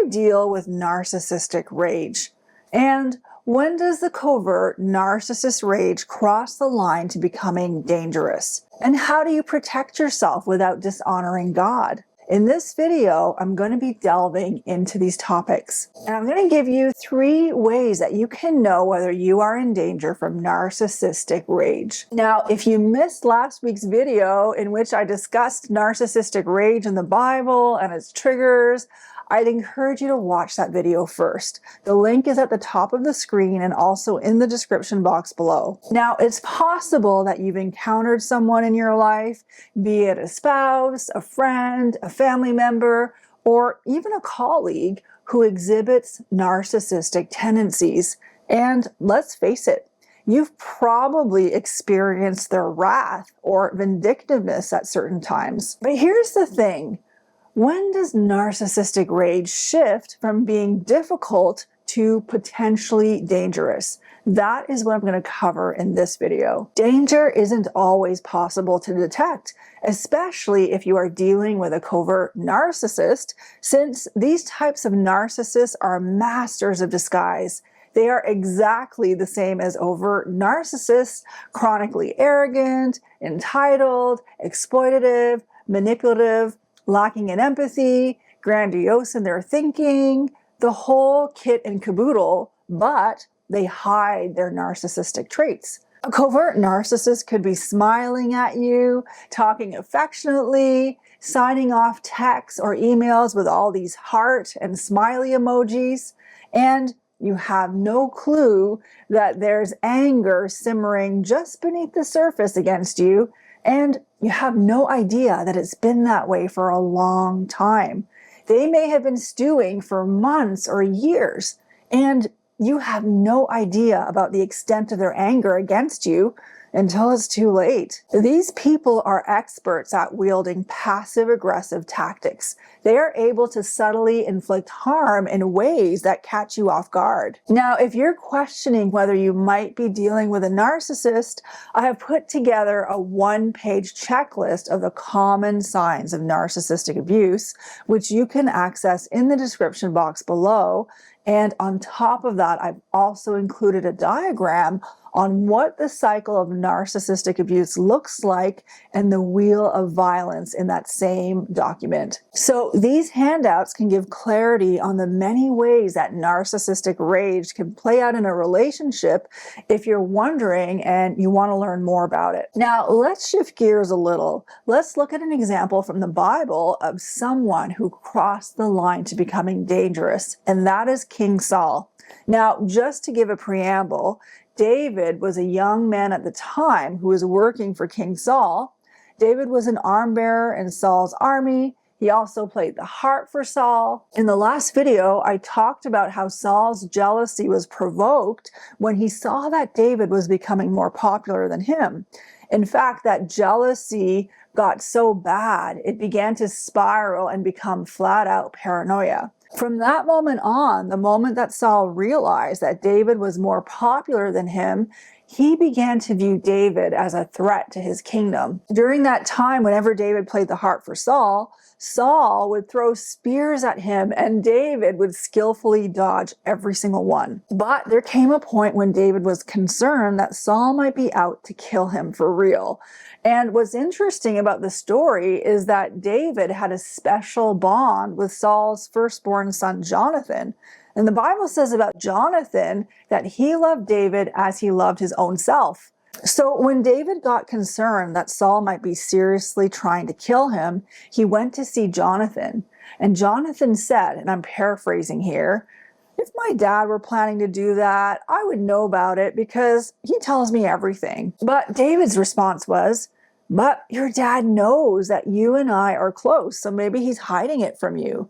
I deal with narcissistic rage? And when does the covert narcissist rage cross the line to becoming dangerous? And how do you protect yourself without dishonoring God? In this video, I'm going to be delving into these topics. And I'm going to give you 3 ways that you can know whether you are in danger from narcissistic rage. Now, if you missed last week's video in which I discussed narcissistic rage in the Bible and its triggers, I'd encourage you to watch that video first. The link is at the top of the screen and also in the description box below. Now, it's possible that you've encountered someone in your life, be it a spouse, a friend, a family member, or even a colleague who exhibits narcissistic tendencies. And let's face it, you've probably experienced their wrath or vindictiveness at certain times. But here's the thing. When does narcissistic rage shift from being difficult to potentially dangerous? That is what I'm going to cover in this video. Danger isn't always possible to detect, especially if you are dealing with a covert narcissist, since these types of narcissists are masters of disguise. They are exactly the same as overt narcissists, chronically arrogant, entitled, exploitative, manipulative, lacking in empathy, grandiose in their thinking, the whole kit and caboodle, but they hide their narcissistic traits. A covert narcissist could be smiling at you, talking affectionately, signing off texts or emails with all these heart and smiley emojis, and you have no clue that there's anger simmering just beneath the surface against you, and you have no idea that it's been that way for a long time. They may have been stewing for months or years, and you have no idea about the extent of their anger against you until it's too late. These people are experts at wielding passive-aggressive tactics. They are able to subtly inflict harm in ways that catch you off guard. Now, if you're questioning whether you might be dealing with a narcissist, I have put together a 1-page checklist of the common signs of narcissistic abuse, which you can access in the description box below. And on top of that, I've also included a diagram on what the cycle of narcissistic abuse looks like and the wheel of violence in that same document. So these handouts can give clarity on the many ways that narcissistic rage can play out in a relationship if you're wondering and you want to learn more about it. Now, let's shift gears a little. Let's look at an example from the Bible of someone who crossed the line to becoming dangerous, and that is King Saul. Now, just to give a preamble, David was a young man at the time who was working for King Saul. David was an arm bearer in Saul's army. He also played the harp for Saul. In the last video, I talked about how Saul's jealousy was provoked when he saw that David was becoming more popular than him. In fact, that jealousy got so bad, it began to spiral and become flat-out paranoia. From that moment on, the moment that Saul realized that David was more popular than him, he began to view David as a threat to his kingdom. During that time, whenever David played the harp for Saul, Saul would throw spears at him and David would skillfully dodge every single one. But there came a point when David was concerned that Saul might be out to kill him for real. And what's interesting about the story is that David had a special bond with Saul's firstborn son, Jonathan. And the Bible says about Jonathan that he loved David as he loved his own self. So when David got concerned that Saul might be seriously trying to kill him, he went to see Jonathan. And Jonathan said, and I'm paraphrasing here, "If my dad were planning to do that, I would know about it because he tells me everything." But David's response was, "But your dad knows that you and I are close, so maybe he's hiding it from you."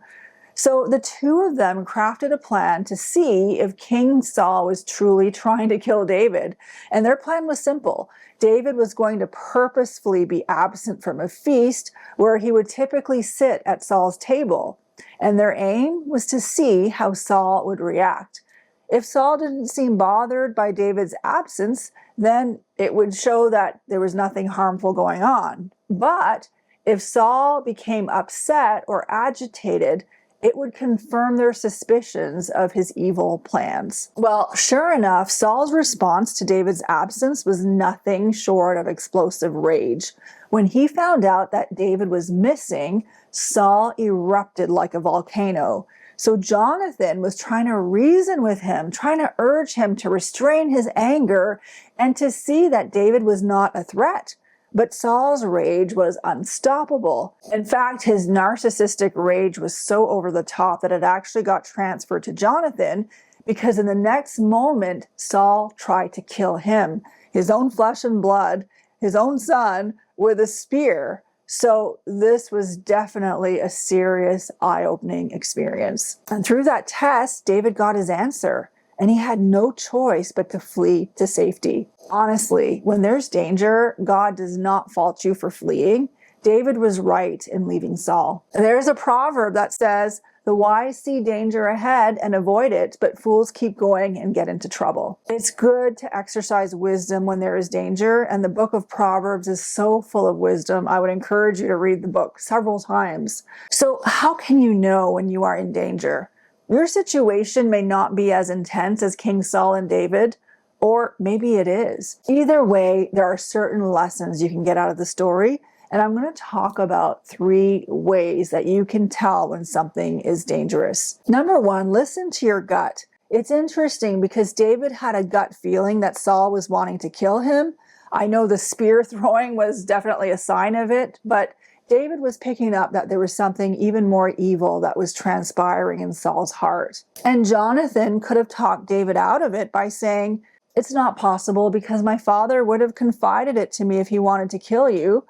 So the two of them crafted a plan to see if King Saul was truly trying to kill David. And their plan was simple. David was going to purposefully be absent from a feast where he would typically sit at Saul's table. And their aim was to see how Saul would react. If Saul didn't seem bothered by David's absence, then it would show that there was nothing harmful going on. But if Saul became upset or agitated, it would confirm their suspicions of his evil plans. Well, sure enough, Saul's response to David's absence was nothing short of explosive rage. When he found out that David was missing, Saul erupted like a volcano. So Jonathan was trying to reason with him, trying to urge him to restrain his anger and to see that David was not a threat. But Saul's rage was unstoppable. In fact, his narcissistic rage was so over the top that it actually got transferred to Jonathan, because in the next moment, Saul tried to kill him, his own flesh and blood, his own son, with a spear. So this was definitely a serious, eye-opening experience. And through that test, David got his answer, and he had no choice but to flee to safety. Honestly, when there's danger, God does not fault you for fleeing. David was right in leaving Saul. There's a proverb that says, "The wise see danger ahead and avoid it, but fools keep going and get into trouble." It's good to exercise wisdom when there is danger, and the book of Proverbs is so full of wisdom. I would encourage you to read the book several times. So how can you know when you are in danger? Your situation may not be as intense as King Saul and David, or maybe it is. Either way, there are certain lessons you can get out of the story, and I'm going to talk about 3 ways that you can tell when something is dangerous. Number 1, listen to your gut. It's interesting because David had a gut feeling that Saul was wanting to kill him. I know the spear throwing was definitely a sign of it, but David was picking up that there was something even more evil that was transpiring in Saul's heart. And Jonathan could have talked David out of it by saying, "It's not possible because my father would have confided it to me if he wanted to kill you."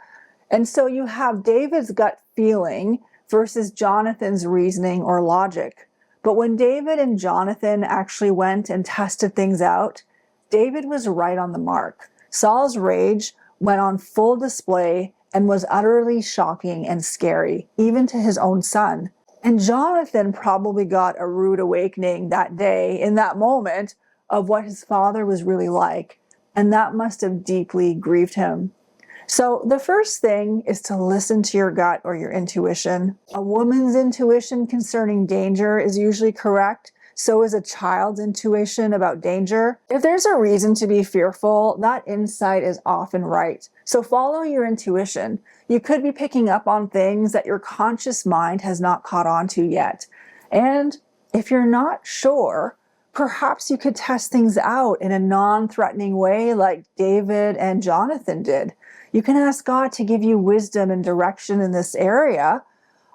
And so you have David's gut feeling versus Jonathan's reasoning or logic. But when David and Jonathan actually went and tested things out, David was right on the mark. Saul's rage went on full display and was utterly shocking and scary, even to his own son. And Jonathan probably got a rude awakening that day, in that moment, of what his father was really like. And that must have deeply grieved him. So the first thing is to listen to your gut or your intuition. A woman's intuition concerning danger is usually correct. So is a child's intuition about danger. If there's a reason to be fearful, that insight is often right. So follow your intuition. You could be picking up on things that your conscious mind has not caught on to yet. And if you're not sure, perhaps you could test things out in a non-threatening way like David and Jonathan did. You can ask God to give you wisdom and direction in this area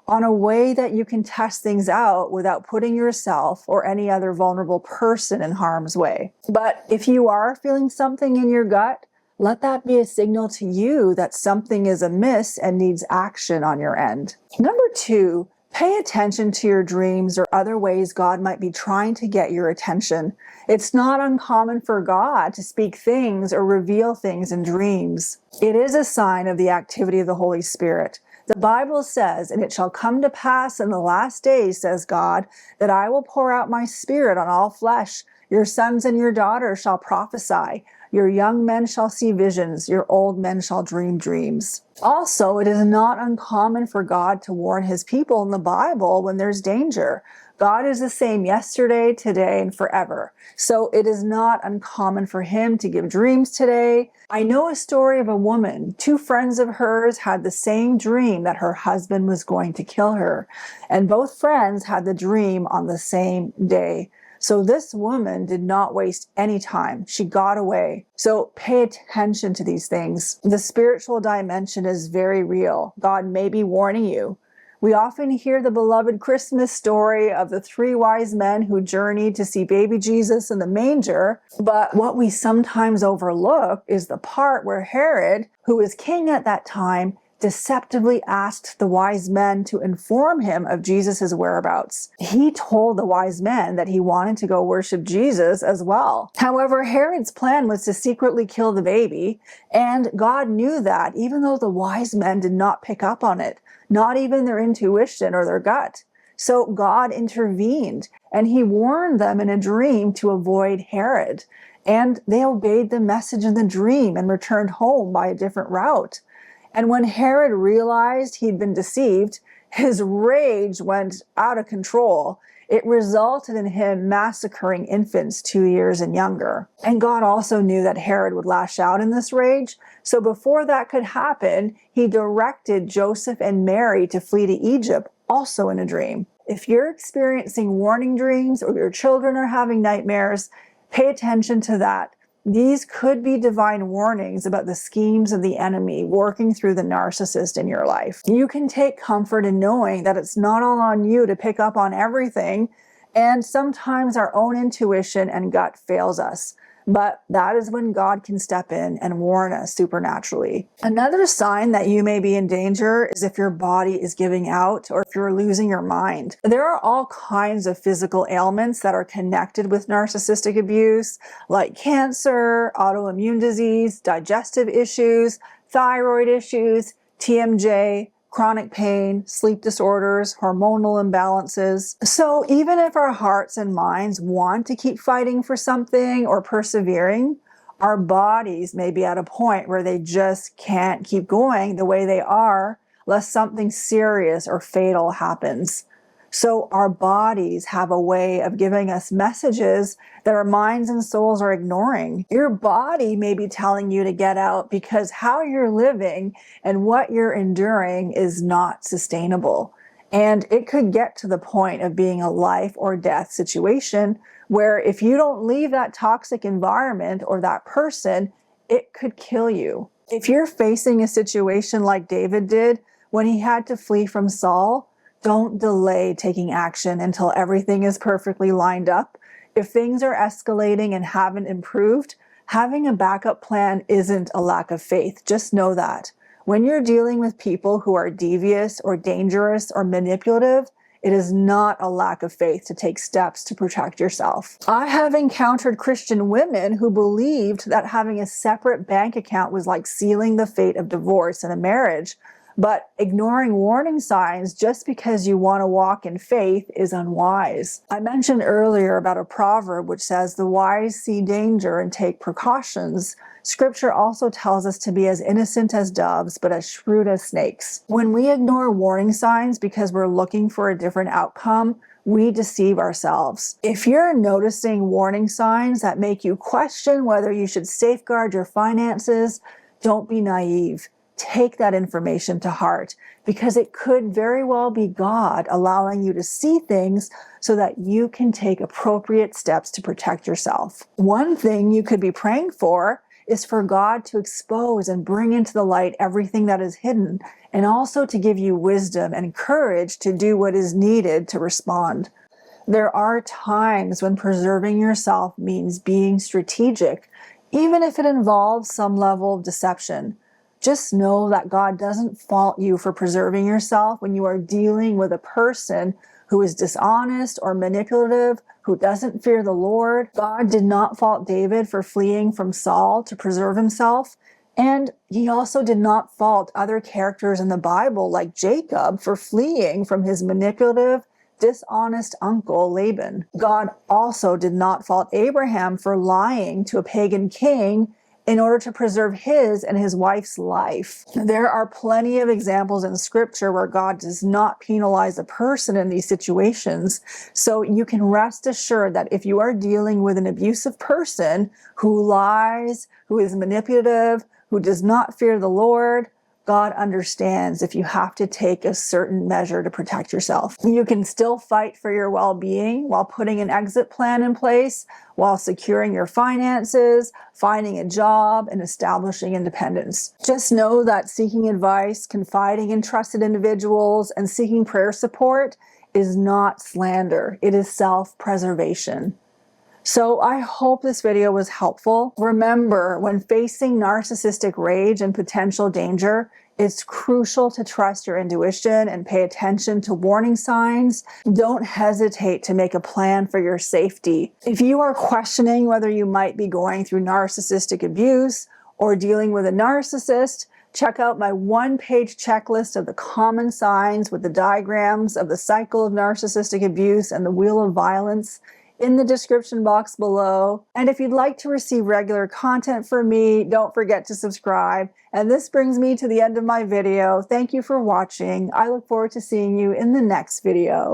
on a way that you can test things out without putting yourself or any other vulnerable person in harm's way. But if you are feeling something in your gut, let that be a signal to you that something is amiss and needs action on your end. Number 2, pay attention to your dreams or other ways God might be trying to get your attention. It's not uncommon for God to speak things or reveal things in dreams. It is a sign of the activity of the Holy Spirit. The Bible says, "And it shall come to pass in the last days, says God, that I will pour out my spirit on all flesh. Your sons and your daughters shall prophesy. Your young men shall see visions. Your old men shall dream dreams." Also, it is not uncommon for God to warn his people in the Bible when there's danger. God is the same yesterday, today, and forever. So it is not uncommon for him to give dreams today. I know a story of a woman. 2 friends of hers had the same dream that her husband was going to kill her. And both friends had the dream on the same day. So this woman did not waste any time. She got away. So pay attention to these things. The spiritual dimension is very real. God may be warning you. We often hear the beloved Christmas story of the 3 wise men who journeyed to see baby Jesus in the manger. But what we sometimes overlook is the part where Herod, who was king at that time, deceptively asked the wise men to inform him of Jesus' whereabouts. He told the wise men that he wanted to go worship Jesus as well. However, Herod's plan was to secretly kill the baby, and God knew that, even though the wise men did not pick up on it, not even their intuition or their gut. So God intervened, and he warned them in a dream to avoid Herod. And they obeyed the message in the dream and returned home by a different route. And when Herod realized he'd been deceived, His rage went out of control. It resulted in him massacring infants 2 years and younger. And God also knew that Herod would lash out in this rage. So before that could happen, he directed Joseph and Mary to flee to Egypt, also in a dream. If you're experiencing warning dreams or your children are having nightmares, pay attention to that. These could be divine warnings about the schemes of the enemy working through the narcissist in your life. You can take comfort in knowing that it's not all on you to pick up on everything, and sometimes our own intuition and gut fails us. But that is when God can step in and warn us supernaturally. Another sign that you may be in danger is if your body is giving out or if you're losing your mind. There are all kinds of physical ailments that are connected with narcissistic abuse, like cancer, autoimmune disease, digestive issues, thyroid issues, TMJ, chronic pain, sleep disorders, hormonal imbalances. So even if our hearts and minds want to keep fighting for something or persevering, our bodies may be at a point where they just can't keep going the way they are, lest something serious or fatal happens. So our bodies have a way of giving us messages that our minds and souls are ignoring. Your body may be telling you to get out because how you're living and what you're enduring is not sustainable. And it could get to the point of being a life or death situation where if you don't leave that toxic environment or that person, it could kill you. If you're facing a situation like David did when he had to flee from Saul, don't delay taking action until everything is perfectly lined up. If things are escalating and haven't improved, having a backup plan isn't a lack of faith. Just know that. When you're dealing with people who are devious or dangerous or manipulative, it is not a lack of faith to take steps to protect yourself. I have encountered Christian women who believed that having a separate bank account was like sealing the fate of divorce in a marriage. But ignoring warning signs just because you want to walk in faith is unwise. I mentioned earlier about a proverb which says, "The wise see danger and take precautions." Scripture also tells us to be as innocent as doves, but as shrewd as snakes. When we ignore warning signs because we're looking for a different outcome, we deceive ourselves. If you're noticing warning signs that make you question whether you should safeguard your finances, don't be naive. Take that information to heart because it could very well be God allowing you to see things so that you can take appropriate steps to protect yourself. One thing you could be praying for is for God to expose and bring into the light everything that is hidden, and also to give you wisdom and courage to do what is needed to respond. There are times when preserving yourself means being strategic, even if it involves some level of deception. Just know that God doesn't fault you for preserving yourself when you are dealing with a person who is dishonest or manipulative, who doesn't fear the Lord. God did not fault David for fleeing from Saul to preserve himself. And he also did not fault other characters in the Bible like Jacob for fleeing from his manipulative, dishonest uncle Laban. God also did not fault Abraham for lying to a pagan king in order to preserve his and his wife's life. There are plenty of examples in Scripture where God does not penalize a person in these situations. So you can rest assured that if you are dealing with an abusive person who lies, who is manipulative, who does not fear the Lord, God understands if you have to take a certain measure to protect yourself. You can still fight for your well-being while putting an exit plan in place, while securing your finances, finding a job, and establishing independence. Just know that seeking advice, confiding in trusted individuals, and seeking prayer support is not slander. It is self-preservation. So I hope this video was helpful. Remember, when facing narcissistic rage and potential danger, it's crucial to trust your intuition and pay attention to warning signs. Don't hesitate to make a plan for your safety. If you are questioning whether you might be going through narcissistic abuse or dealing with a narcissist, check out my one-page checklist of the common signs with the diagrams of the cycle of narcissistic abuse and the wheel of violence. in the description box below. And if you'd like to receive regular content from me, don't forget to subscribe. And this brings me to the end of my video. Thank you for watching. I look forward to seeing you in the next video.